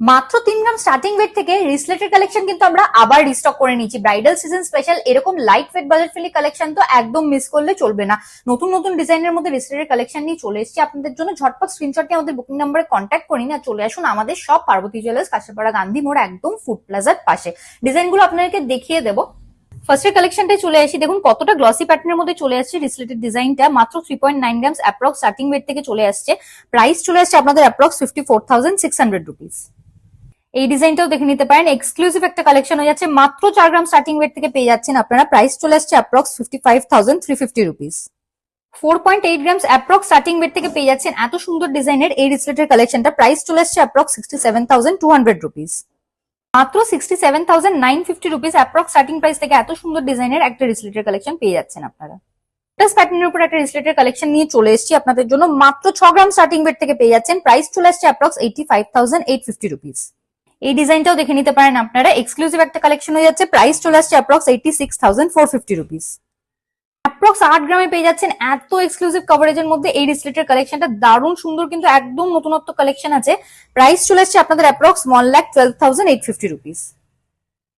মাত্র 3 গ্রাম starting weight থেকে রিসলেটের collection কিন্তু আমরা আবার রিস্টক করে নিয়েছি। ব্রাইডাল সিজন স্পেশাল এরকম light weight budget friendly collection তো একদম মিস করলে চলবে না। নতুন নতুন ডিজাইনের মধ্যে রিসলেটের কালেকশন নিয়ে চলে এসেছি আপনাদের জন্য। ঝটপট স্ক্রিনশট নিয়ে আমাদের বুকিং নাম্বারে কন্ট্যাক্ট করি না, চলে আসুন আমাদের সব পার্বতী জুয়েলার্স, কাঁচরাপাড়া গান্ধী মোড়, একদম ফুড প্লাজার পাশে। ডিজাইনগুলো আপনাদেরকে দেখিয়ে দেবো। ফার্স্টের কালেকশনটাই চলে আসি, দেখুন কতটা গ্লসি প্যাটার্নের মধ্যে চলে আসছে রিসলেটেড ডিজাইনটা। মাত্র 3.9 গ্রামস অ্যাপ্রক্স স্টার্টিং ওয়েট থেকে চলে আসছে। প্রাইস চলে আসছে আপনাদের অ্যাপ্রক্স 54,600 রুপিস। এই ডিজাইনটাও দেখে নিতে পারেন, এক্সক্লুসিভ একটা কালেকশন হয়ে যাচ্ছে। মাত্র 4 গ্রাম স্টার্টিং ওয়েট থেকে পেয়ে যাচ্ছেন আপনারা। প্রাইস চলে আসছে approx 55,350 rupees. 4.8 grams approx starting weight থেকে পেয়ে যাচ্ছেন এত সুন্দর ডিজাইনের এই রিসলেটের কালেকশনটা। প্রাইস চলে আসছে অ্যাপ্রক্স 67,200 রুপিস। মাত্র 67,950 রুপিস অ্যাপ্রক্স স্টার্টিং প্রাইস থেকে এত সুন্দর ডিজাইনের একটা রিসলেটের কালেকশন পেয়ে যাচ্ছেন আপনারা। প্যাটার্নের উপর একটা রিসলেটের কালেকশন নিয়ে চলে এসেছি আপনাদের জন্য। মাত্র 6 গ্রাম স্টার্টিং ওয়েট থেকে পেয়ে যাচ্ছেন। প্রাইস চলে আসছে অ্যাপ্রক্স 85,850 রুপিস। এই ডিজাইনটাও দেখে নিতে পারেন আপনারা, এক্সক্লুসিভ একটা কালেকশন হয়ে যাচ্ছে। প্রাইস চলে আসছে অ্যাপ্রক্স 86,450 রুপিস। অ্যাপ্রক্স 8 গ্রামে পেয়ে যাচ্ছেন এত এক্সক্লুসিভ কভারেজের মধ্যে এই রিসলেটের কালেকশনটা। দারুণ সুন্দর, কিন্তু একদম নতুনত্ব কালেকশন আছে। প্রাইস চলে আসছে আপনাদের অ্যাপ্রক্স 1,12,850 রুপিস।